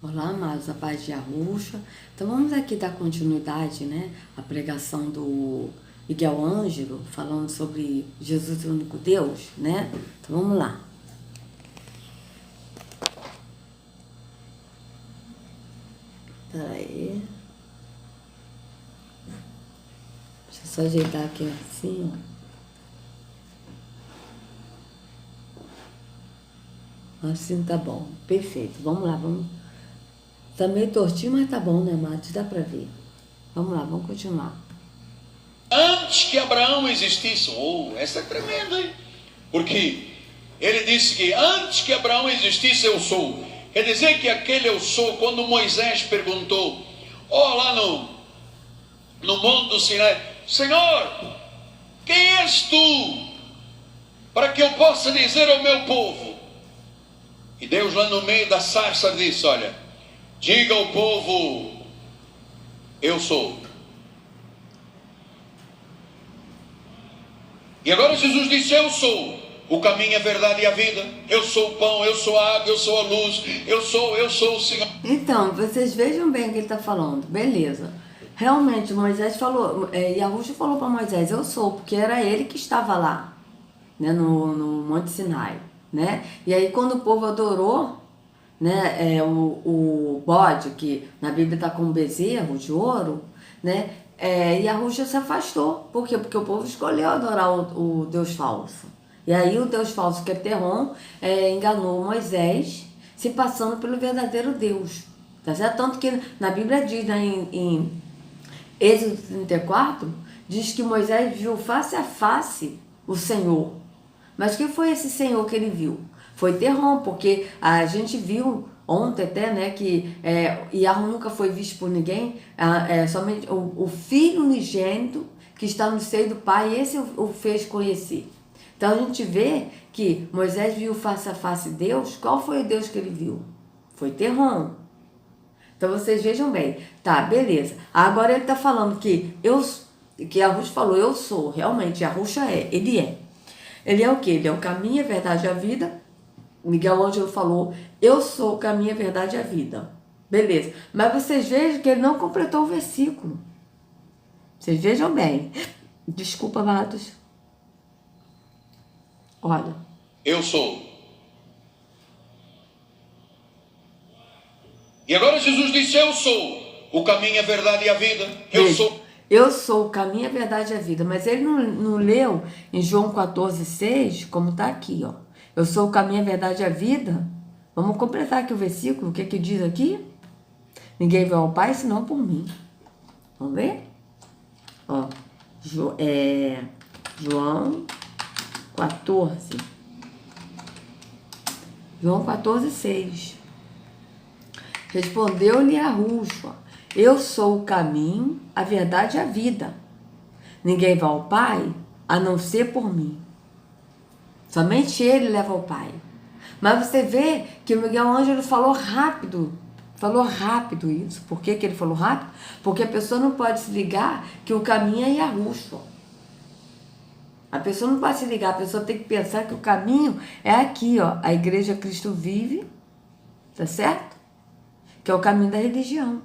Olá, amados, a paz de Yahusha. Então vamos aqui dar continuidade, né, à pregação do Miguel Ângelo, falando sobre Jesus, o único Deus, né? Então vamos lá. Peraí. Deixa eu só ajeitar aqui assim, ó. Assim tá bom. Perfeito. Vamos lá, vamos. Tá meio tortinho, mas tá bom, né, amados? Dá pra ver. Vamos lá, vamos continuar. Antes que Abraão existisse, essa é tremenda, hein? Porque ele disse que antes que Abraão existisse, eu sou. Quer dizer que aquele eu sou, quando Moisés perguntou, lá no Monte do Sinai, Senhor, quem és tu? Para que eu possa dizer ao meu povo. E Deus lá no meio da sarça disse, olha, diga ao povo, eu sou. E agora Jesus disse, eu sou o caminho, a verdade e a vida. Eu sou o pão, eu sou a água, eu sou a luz. Eu sou o Senhor. Então, vocês vejam bem o que ele está falando. Beleza. Realmente, Moisés falou, Yahusha falou para Moisés, eu sou, porque era ele que estava lá, né, no Monte Sinai, né? E aí quando o povo adorou, né, o bode, que na Bíblia está com um bezerro de ouro, né, Yahusha se afastou. Por quê? Porque o povo escolheu adorar o Deus falso. E aí o Deus falso, que é Terron, enganou Moisés, se passando pelo verdadeiro Deus. Tá certo? Tanto que na Bíblia diz, né, em Êxodo 34, diz que Moisés viu face a face o Senhor. Mas quem foi esse Senhor que ele viu? Foi Terron, porque a gente viu ontem até, né, que Yahweh nunca foi visto por ninguém, somente o Filho unigênito que está no seio do Pai, esse o fez conhecer. Então a gente vê que Moisés viu face a face Deus. Qual foi o Deus que ele viu? Foi Terron. Então vocês vejam bem. Tá, beleza. Agora ele está falando que Yahusha falou, eu sou. Realmente, Yahusha ele é. Ele é o quê? Ele é o caminho, a verdade e a vida. Miguel Ângelo falou, eu sou o caminho, a verdade e a vida. Beleza. Mas vocês vejam que ele não completou o versículo. Vocês vejam bem. Desculpa, amados. Olha. Eu sou. E agora Jesus disse, eu sou o caminho, a verdade e a vida. Eu sou o caminho, a verdade e a vida. Mas ele não leu em João 14,6, como está aqui, ó. Eu sou o caminho, a verdade e a vida. Vamos completar aqui o versículo. O que que diz aqui? Ninguém vai ao Pai senão por mim. Vamos ver? Ó, João 14. João 14,6. Respondeu-lhe Yahusha, eu sou o caminho, a verdade e a vida. Ninguém vai ao Pai a não ser por mim. Somente ele leva ao Pai. Mas você vê que o Miguel Ângelo falou rápido isso. Por que ele falou rápido? Porque a pessoa não pode se ligar que o caminho é Yahusha. A pessoa não pode se ligar, a pessoa tem que pensar que o caminho é aqui, ó. A igreja Cristo vive, tá certo? Que é o caminho da religião.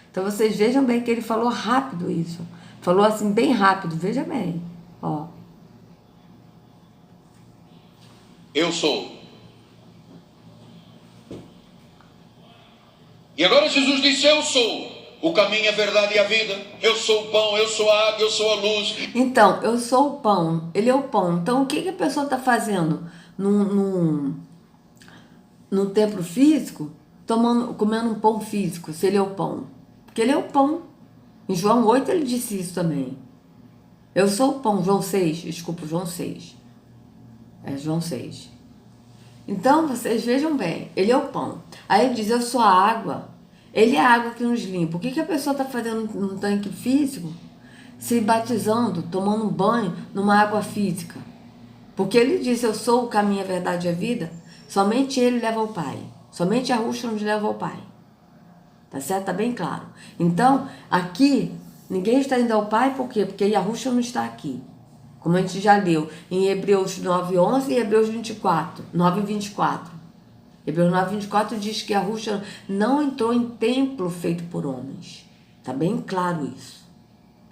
Então vocês vejam bem que ele falou rápido isso. Falou assim bem rápido, veja bem, ó. Eu sou. E agora Jesus disse, eu sou o caminho, a verdade e a vida. Eu sou o pão, eu sou a água, eu sou a luz. Então, eu sou o pão, ele é o pão. Então, o que a pessoa está fazendo num templo físico, comendo um pão físico, se ele é o pão? Porque ele é o pão. Em João 8 ele disse isso também. Eu sou o pão, João 6, desculpa, João 6. João 6. Então, vocês vejam bem, ele é o pão. Aí ele diz, eu sou a água. Ele é a água que nos limpa. O que a pessoa está fazendo num tanque físico? Se batizando, tomando um banho numa água física. Porque ele diz, eu sou o caminho, a verdade e a vida. Somente ele leva ao Pai. Somente Yahusha nos leva ao Pai. Tá certo? Tá bem claro. Então, aqui, ninguém está indo ao Pai, por quê? Porque Yahusha não está aqui. Como a gente já leu em Hebreus 9:11 e Hebreus 9:24. Hebreus 9:24 diz que Yahushua não entrou em templo feito por homens. Tá bem claro isso.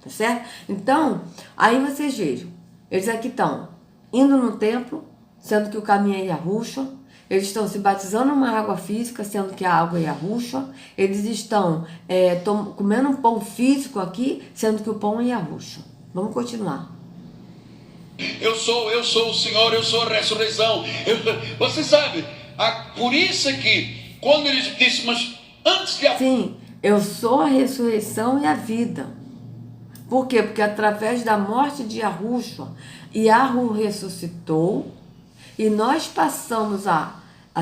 Tá certo? Então, aí vocês vejam. Eles aqui estão indo no templo, sendo que o caminho é Yahushua. Eles estão se batizando numa água física, sendo que a água é Yahushua. Eles estão comendo um pão físico aqui, sendo que o pão é Yahushua. Vamos continuar. Eu sou o Senhor, eu sou a ressurreição. Você sabe, por isso é que quando ele disse, mas antes de... Sim, eu sou a ressurreição e a vida. Por quê? Porque através da morte de Yahushua, Yahu ressuscitou e nós passamos a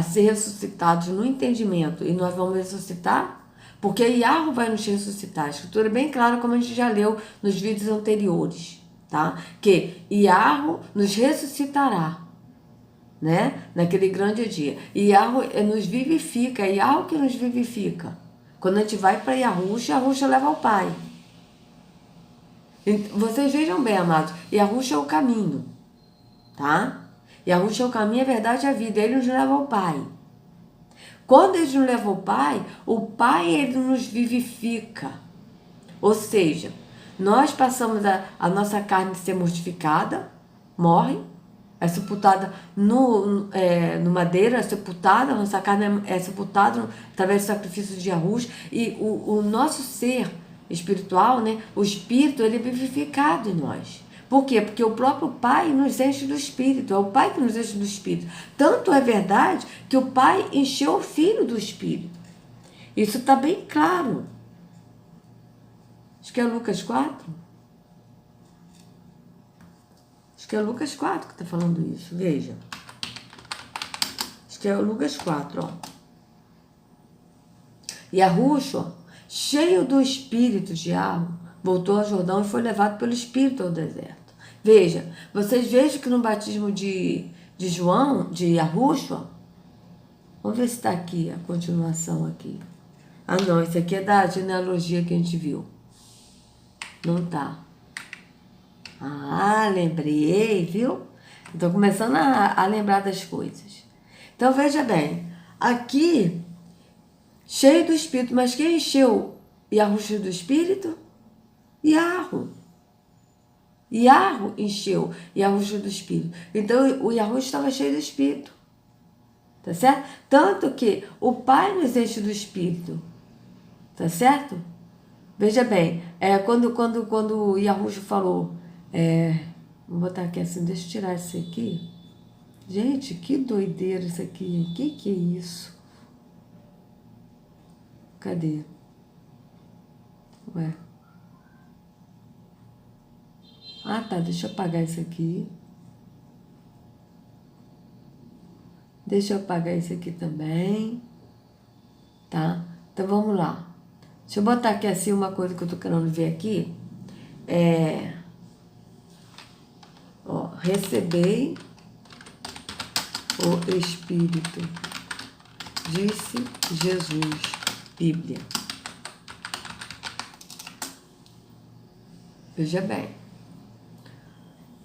ser ressuscitados no entendimento e nós vamos ressuscitar porque Yahu vai nos ressuscitar. A escritura é bem clara, como a gente já leu nos vídeos anteriores, tá? Que Yahu nos ressuscitará, né? Naquele grande dia. E Yahu nos vivifica, é Yahu que nos vivifica. Quando a gente vai para Yahushua, Yahushua leva ao Pai. Vocês vejam bem, amados, Yahushua é o caminho, tá? Yahushua é o caminho, a verdade e a vida. Ele nos leva ao Pai. Quando ele nos leva ao Pai, o Pai ele nos vivifica. Ou seja, nós passamos a nossa carne ser mortificada, morre, é sepultada no madeira, é sepultada, a nossa carne é sepultada através do sacrifício de Yahushua, e o nosso ser espiritual, né, o espírito, ele é vivificado em nós. Por quê? Porque o próprio Pai nos enche do Espírito. É o Pai que nos enche do Espírito. Tanto é verdade que o Pai encheu o Filho do Espírito. Isso está bem claro. Acho que é Lucas 4. Acho que é Lucas 4 que está falando isso. Veja. Acho que é Lucas 4, ó. E Yahushua, cheio do Espírito de Yahu, voltou ao Jordão e foi levado pelo Espírito ao deserto. Veja, vocês vejam que no batismo de João, de Yahushua, vamos ver se está aqui a continuação aqui. Ah não, esse aqui é da genealogia que a gente viu. Não tá. Ah, lembrei, viu? Estou começando a lembrar das coisas. Então veja bem, aqui, cheio do Espírito, mas quem encheu Yahushua do Espírito? Yahu. Yahu encheu Yahushua do Espírito. Então o Yahushua estava cheio do Espírito. Tá certo? Tanto que o Pai nos enche do Espírito. Tá certo? Veja bem, quando o Yahushua falou, vou botar aqui assim, deixa eu tirar isso aqui. Gente, que doideira isso aqui. Que é isso? Cadê? Ué. Ah, tá, deixa eu apagar isso aqui. Deixa eu apagar isso aqui também. Tá? Então, vamos lá. Deixa eu botar aqui assim uma coisa que eu tô querendo ver aqui. Recebei o Espírito, disse Jesus. Bíblia. Veja bem.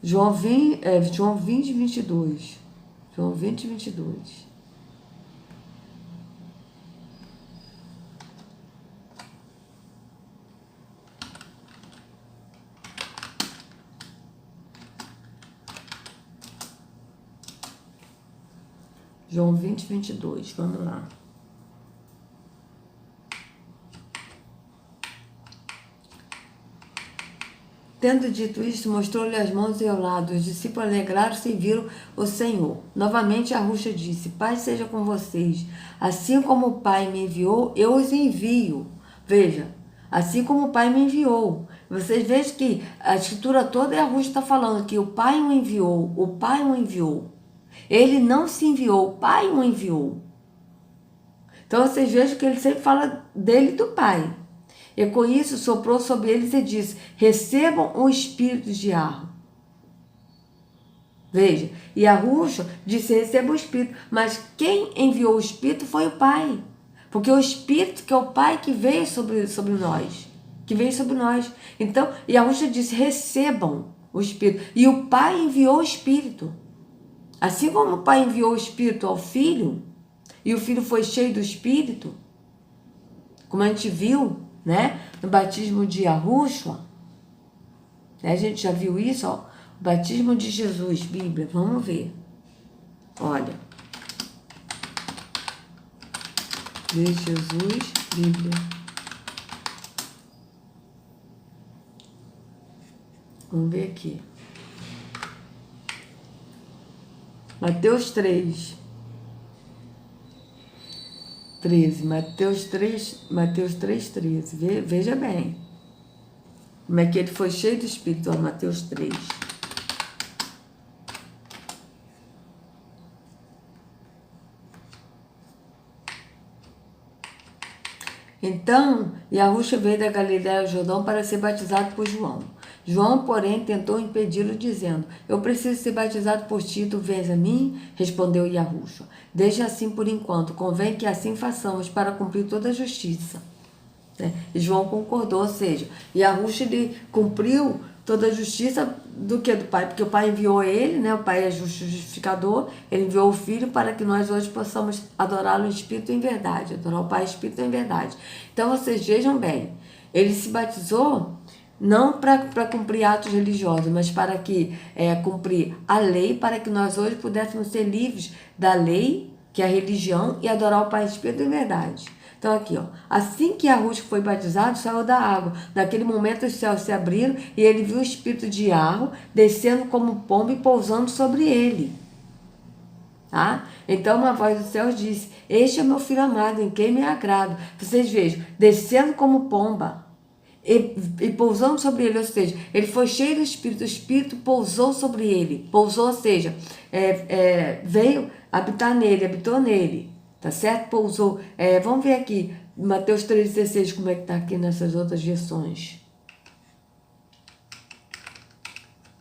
João 20, 22. João 20, 22. João 20, 22. Vamos lá. Tendo dito isto, mostrou-lhe as mãos e ao lado. Os discípulos alegraram-se e viram o Senhor. Novamente Yahushua disse, Pai seja com vocês. Assim como o Pai me enviou, eu os envio. Veja, assim como o Pai me enviou. Vocês vejam que a escritura toda Yahushua está falando que o Pai o enviou, o Pai o enviou. Ele não se enviou, o Pai o enviou. Então vocês vejam que ele sempre fala dele e do Pai. E com isso soprou sobre eles e disse, recebam o Espírito de Yahu. Veja, Yahushua disse, receba o Espírito. Mas quem enviou o Espírito foi o Pai. Porque o Espírito que é o Pai que veio sobre nós. Que veio sobre nós. Então, Yahushua disse, recebam o Espírito. E o Pai enviou o Espírito. Assim como o Pai enviou o Espírito ao Filho, e o Filho foi cheio do Espírito, como a gente viu, né, no batismo de Yahushua, a gente já viu isso, ó, o batismo de Jesus, Bíblia, vamos ver, olha, de Jesus, Bíblia, vamos ver aqui, Mateus 3, 13, Mateus 3:13, veja bem, como é que ele foi cheio do Espírito, ó, Mateus 3. Então, Yahushua veio da Galiléia ao Jordão para ser batizado por João. João, porém, tentou impedi-lo, dizendo: eu preciso ser batizado por ti, tu vens a mim? Respondeu Yahushua: deixa assim por enquanto, convém que assim façamos para cumprir toda a justiça. E João concordou, ou seja, Yahushua ele cumpriu toda a justiça do que do Pai, porque o Pai enviou ele, né? O Pai é justificador, ele enviou o Filho para que nós hoje possamos adorá-lo em espírito e em verdade, adorar o Pai em espírito e em verdade. Então vocês vejam bem, ele se batizou não para cumprir atos religiosos, mas para cumprir a lei, para que nós hoje pudéssemos ser livres da lei, que é a religião, e adorar o Pai em espírito e em verdade. Então aqui, ó, assim que Yahushua foi batizado, saiu da água. Naquele momento os céus se abriram e ele viu o espírito de Yahweh descendo como pomba e pousando sobre ele. Tá? Então uma voz do céu disse: este é meu filho amado, em quem me agrado. Vocês vejam, descendo como pomba e pousando sobre ele, ou seja, ele foi cheio do Espírito, o Espírito pousou sobre ele, pousou, ou seja, veio habitar nele, habitou nele, tá certo? Pousou. Vamos ver aqui, Mateus 3,16, como é que tá aqui nessas outras versões.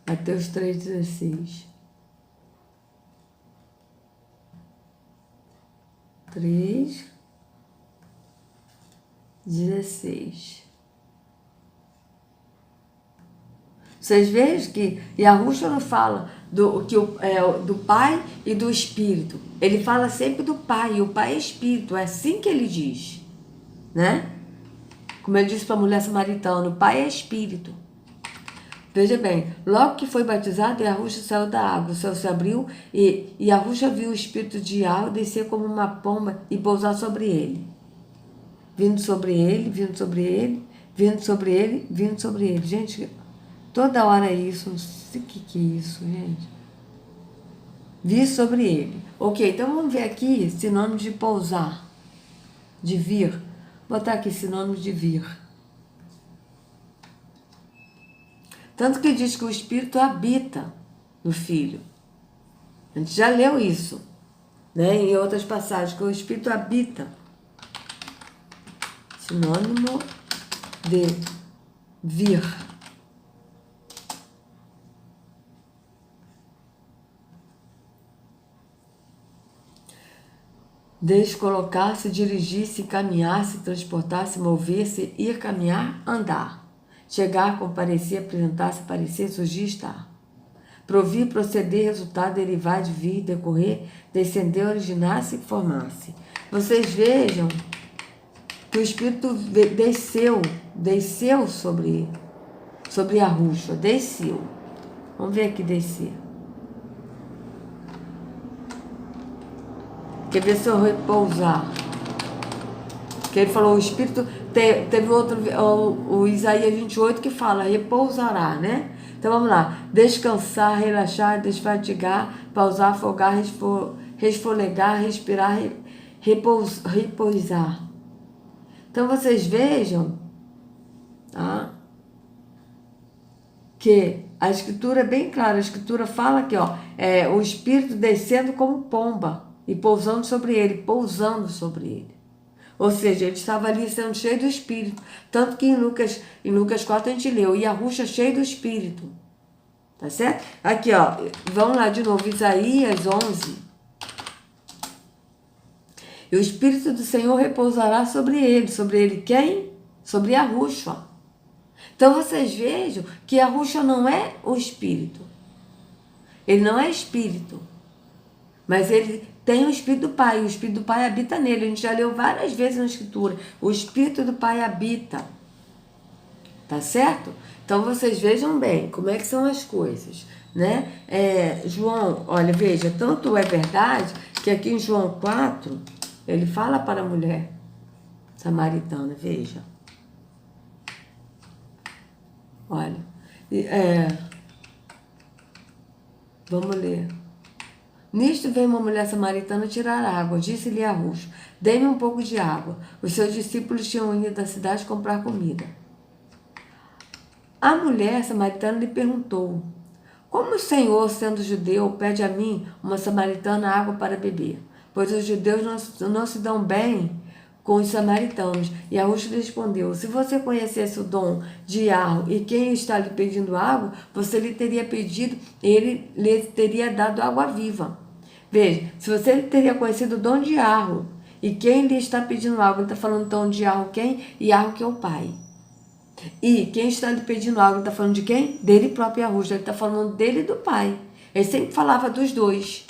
Mateus 3,16. 3,16. Vocês vejam que Yahushua não fala do Pai e do Espírito. Ele fala sempre do Pai, e o Pai é Espírito. É assim que ele diz, né? Como ele disse para a mulher samaritana, o Pai é Espírito. Veja bem, logo que foi batizado, Yahushua saiu da água, o céu se abriu e Yahushua viu o Espírito de Yahweh descer como uma pomba e pousar sobre ele. Vindo sobre ele, vindo sobre ele, vindo sobre ele, vindo sobre ele. Gente, toda hora é isso, não sei o que é isso, gente. Vi sobre ele. Ok, então vamos ver aqui sinônimo de pousar, de vir. Vou botar aqui sinônimo de vir. Tanto que diz que o Espírito habita no Filho. A gente já leu isso, né? Em outras passagens, que o Espírito habita. Sinônimo de vir. Descolocar-se, dirigir-se, caminhar-se, transportar-se, mover-se, ir, caminhar, andar. Chegar, comparecer, apresentar-se, aparecer, surgir, estar. Provir, proceder, resultar, derivar, de vir, decorrer, descender, originar-se e formar-se. Vocês vejam que o Espírito desceu sobre Yahushua, desceu. Vamos ver aqui descer. Quer ver se eu repousar? Que ele falou, o Espírito, teve outro, o Isaías 28 que fala, repousará, né? Então vamos lá, descansar, relaxar, desfatigar, pausar, afogar, resfolegar, respirar, repousar. Então vocês vejam, tá? Que a Escritura é bem clara, a Escritura fala que o Espírito descendo como pomba e pousando sobre ele, Ou seja, ele estava ali sendo cheio do Espírito. Tanto que em Lucas 4 a gente leu, Yahushua cheio do Espírito. Tá certo? Aqui, vamos lá de novo, Isaías 11. E o Espírito do Senhor repousará sobre ele quem? Sobre Yahushua. Então vocês vejam que Yahushua não é o Espírito. Ele não é Espírito. Mas ele tem o Espírito do Pai. O Espírito do Pai habita nele. A gente já leu várias vezes na Escritura. O Espírito do Pai habita. Tá certo? Então vocês vejam bem como é que são as coisas, né? João, olha, veja, tanto é verdade que aqui em João 4, ele fala para a mulher samaritana, veja. Olha, vamos ler. Nisto veio uma mulher samaritana tirar água. Disse-lhe a roxo: dê-me um pouco de água. Os seus discípulos tinham ido da cidade comprar comida. A mulher samaritana lhe perguntou: como o Senhor, sendo judeu, pede a mim, uma samaritana, água para beber? Pois os judeus não se dão bem com os samaritanos. E a roxo lhe respondeu: se você conhecesse o dom de Yahvé e quem está lhe pedindo água, você lhe teria pedido e ele lhe teria dado água viva. Veja, se você teria conhecido o dom de Yahvé e quem lhe está pedindo água, ele está falando dom de Yahvé quem? Yahvé que é o Pai. E quem está lhe pedindo água, ele está falando de quem? Dele próprio, Yahvé. Ele está falando dele e do Pai. Ele sempre falava dos dois.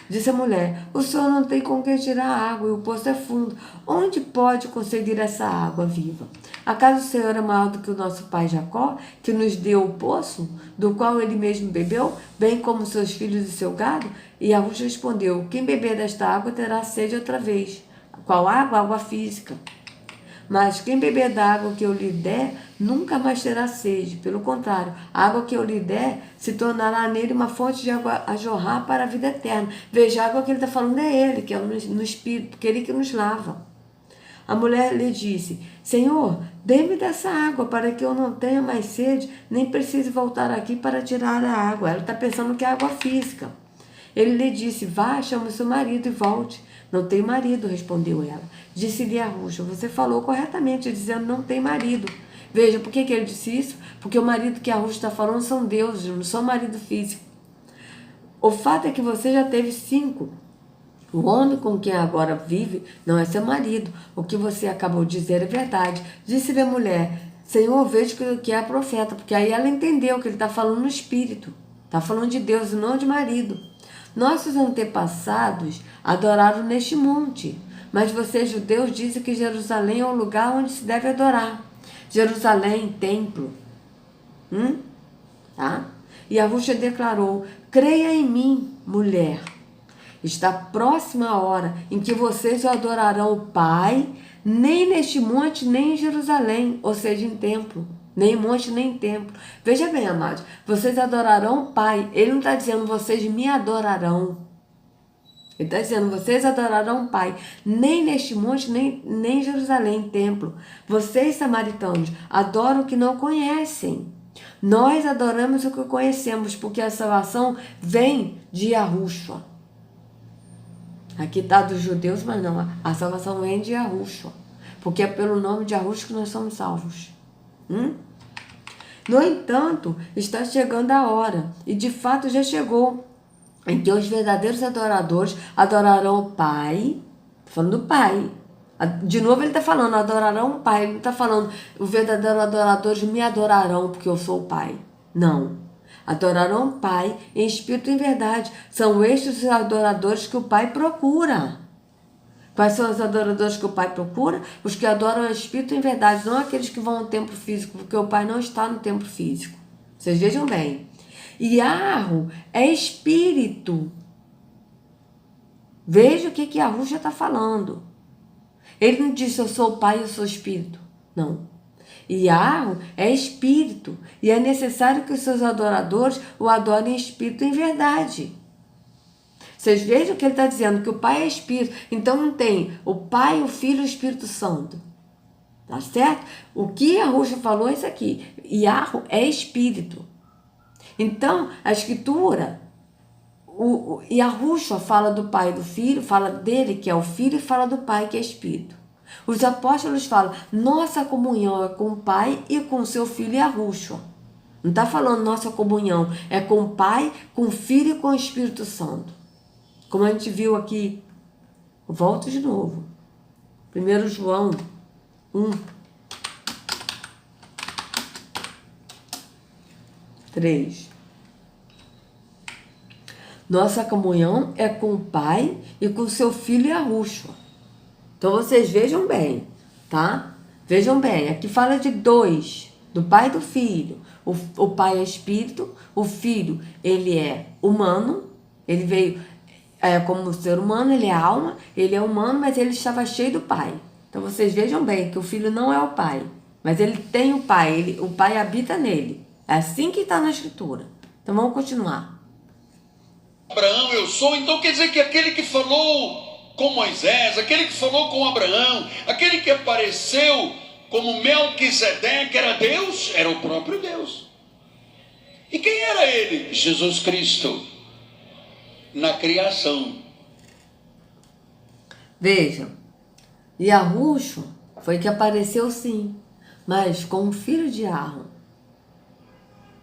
Disse a mulher: o senhor não tem com que tirar água e o poço é fundo. Onde pode conseguir essa água viva? Acaso o Senhor é maior do que o nosso pai Jacó, que nos deu o poço, do qual ele mesmo bebeu, bem como seus filhos e seu gado? E Yahvé respondeu: quem beber desta água terá sede outra vez. Qual água? Água física. Mas quem beber da água que eu lhe der, nunca mais terá sede. Pelo contrário, a água que eu lhe der se tornará nele uma fonte de água a jorrar para a vida eterna. Veja, a água que ele está falando é ele, que é no Espírito, porque ele que nos lava. A mulher lhe disse: Senhor, dê-me dessa água para que eu não tenha mais sede, nem precise voltar aqui para tirar a água. Ela está pensando que é água física. Ele lhe disse: vá, chame o seu marido e volte. Não tenho marido, respondeu ela. Disse-lhe a roxa: você falou corretamente, dizendo não tem marido. Veja, por que ele disse isso? Porque o marido que a roxa está falando são deuses, não são marido físico. O fato é que você já teve 5. O homem com quem agora vive não é seu marido. O que você acabou de dizer é verdade. Disse-lhe a mulher: Senhor, vejo que é profeta. Porque aí ela entendeu que ele está falando no espírito. Está falando de Deus e não de marido. Nossos antepassados adoraram neste monte, mas vocês, judeus, dizem que Jerusalém é o lugar onde se deve adorar. Jerusalém, templo. Tá? E a roxa declarou: creia em mim, mulher. Está próxima a hora em que vocês adorarão o Pai, nem neste monte, nem em Jerusalém, ou seja, em templo. Nem monte, nem templo. Veja bem, amados, vocês adorarão o Pai. Ele não está dizendo vocês me adorarão. Ele está dizendo vocês adorarão o Pai. Nem neste monte, nem em Jerusalém, templo. Vocês, samaritanos, adoram o que não conhecem. Nós adoramos o que conhecemos, porque a salvação vem de Yahushua. Aqui está dos judeus, mas não. A salvação vem de Yahushua. Porque é pelo nome de Yahushua que nós somos salvos. No entanto, está chegando a hora, e de fato já chegou, em que os verdadeiros adoradores adorarão o Pai, falando do Pai. De novo ele está falando, adorarão o Pai, ele não está falando, os verdadeiros adoradores me adorarão porque eu sou o Pai. Não. Adorarão o Pai em espírito e em verdade. São estes os adoradores que o Pai procura. Quais são os adoradores que o Pai procura? Os que adoram o Espírito em verdade, não aqueles que vão ao templo físico, porque o Pai não está no templo físico. Vocês vejam bem. Yahvé é Espírito. Veja o que Yahvé já está falando. Ele não disse eu sou o Pai e eu sou Espírito. Não. Yahvé é Espírito. E é necessário que os seus adoradores o adorem em Espírito e em verdade. Vocês vejam que ele está dizendo que o Pai é Espírito. Então não tem o Pai, o Filho e o Espírito Santo. Tá certo? O que a roxa falou é isso aqui. Yahvé é Espírito. Então, a Escritura, Yahushua fala do Pai e do Filho, fala dele que é o Filho e fala do Pai que é Espírito. Os apóstolos falam, nossa comunhão é com o Pai e com o seu Filho Yahushua. Não está falando nossa comunhão, é com o Pai, com o Filho e com o Espírito Santo. Como a gente viu aqui, volto de novo. 1 João 1, 3. Nossa comunhão é com o Pai e com o seu filho Yahushua. Então vocês vejam bem, tá? Vejam bem, aqui fala de dois, do Pai e do Filho. O Pai é Espírito, o Filho, ele é humano, ele veio como ser humano, ele é alma, ele é humano, mas ele estava cheio do Pai. Então vocês vejam bem que o Filho não é o Pai, mas ele tem o Pai, o Pai habita nele. É assim que está na Escritura. Então vamos continuar. Abraão, eu sou. Então quer dizer que aquele que falou com Moisés, aquele que falou com Abraão, aquele que apareceu como Melquisedeque era Deus, era o próprio Deus. E quem era ele? Jesus Cristo, na criação. Vejam, Yahushua foi que apareceu sim, mas como filho de Arão.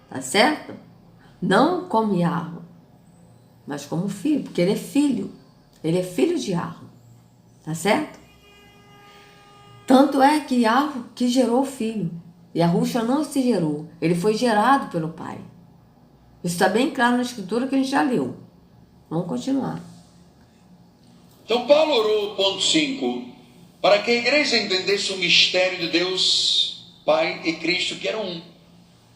Tá certo? Não como Yahweh, mas como filho, porque ele é filho. Ele é filho de Yahweh. Tá certo? Tanto é que Yahweh que gerou o filho. Yahushua não se gerou. Ele foi gerado pelo Pai. Isso está bem claro na Escritura que a gente já leu. Vamos continuar. Então Paulo orou, ponto 5, para que a igreja entendesse o mistério de Deus, Pai e Cristo, que eram um.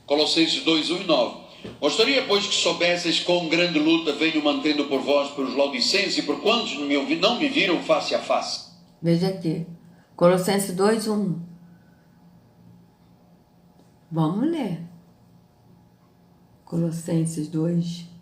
Colossenses 2, 1 e 9. Gostaria, pois, que soubesseis quão grande luta venho mantendo por vós, pelos laudicenses, e por quantos não me viram face a face. Veja aqui. Colossenses 2, 1. Vamos ler. Colossenses 2.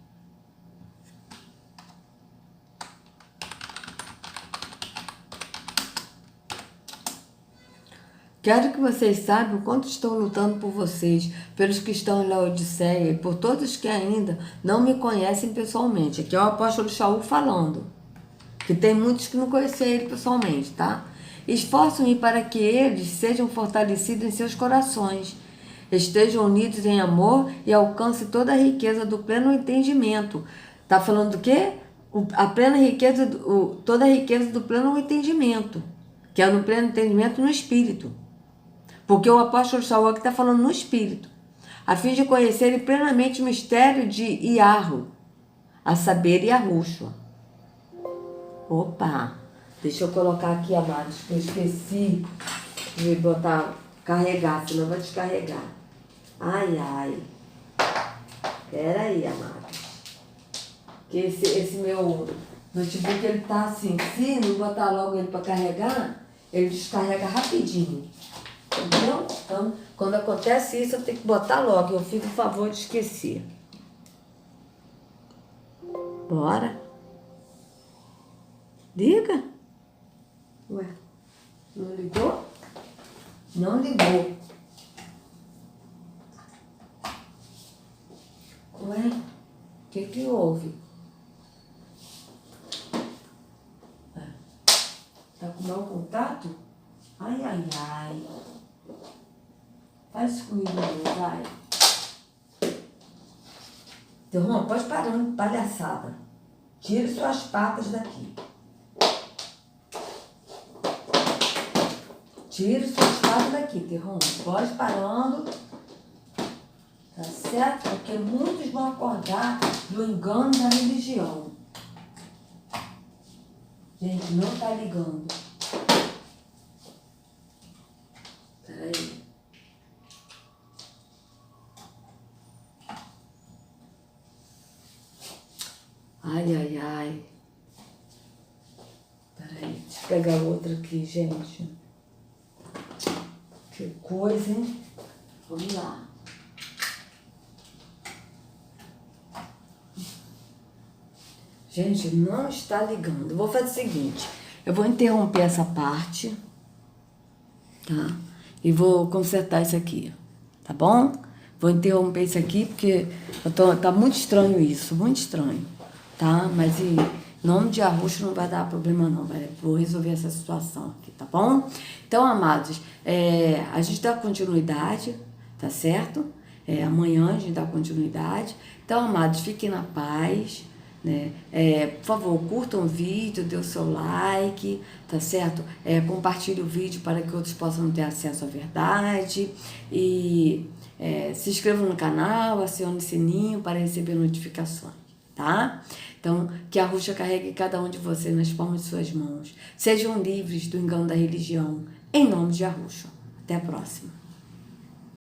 Quero que vocês saibam o quanto estou lutando por vocês, pelos que estão em Laodiceia e por todos que ainda não me conhecem pessoalmente. Aqui é o apóstolo Shaul falando, que tem muitos que não conhecem ele pessoalmente, tá? Esforço-me para que eles sejam fortalecidos em seus corações, estejam unidos em amor e alcancem toda a riqueza do pleno entendimento. Tá falando do quê? A plena riqueza, toda a riqueza do pleno entendimento, que é no pleno entendimento no Espírito. Porque o apóstolo Shaul aqui está falando no Espírito, a fim de conhecerem plenamente o mistério de Yahweh, a saber, Yahushua. Opa, deixa eu colocar aqui, amados, que eu esqueci de botar, carregar, senão vai descarregar. Ai, ai. Pera aí, amados. Que esse meu notebook, ele tá assim, se não botar logo ele para carregar, ele descarrega rapidinho. Entendeu? Então, quando acontece isso, eu tenho que botar logo. Eu fico a favor de esquecer. Bora. Liga. Ué, não ligou? Não ligou. Ué, o que houve? Tá com mau contato? Ai, ai, ai. Faz isso comigo, não, vai. Terron, pode parar de palhaçada. Tire suas patas daqui. Tire suas patas daqui, Terron. Pode parando. Tá certo? Porque muitos vão acordar do engano da religião. Gente, não tá ligando. Peraí. Ai, ai, ai. Peraí, deixa eu pegar outra aqui, gente. Que coisa, hein? Vamos lá. Gente, não está ligando. Eu vou fazer o seguinte. Eu vou interromper essa parte. Tá? E vou consertar isso aqui. Tá bom? Vou interromper isso aqui porque tá muito estranho isso. Muito estranho. Tá? Mas em nome de Yahushua não vai dar problema não. Vou resolver essa situação aqui. Tá bom? Então, amados, a gente dá continuidade. Tá certo? Amanhã a gente dá continuidade. Então, amados, fiquem na paz. Né? Por favor, curtam o vídeo, dê o seu like, tá certo? Compartilhe o vídeo para que outros possam ter acesso à verdade e se inscrevam no canal, acione o sininho para receber notificações, tá? Então, que a Ruxa carregue cada um de vocês nas palmas de suas mãos. Sejam livres do engano da religião, em nome de Arusha. Até a próxima.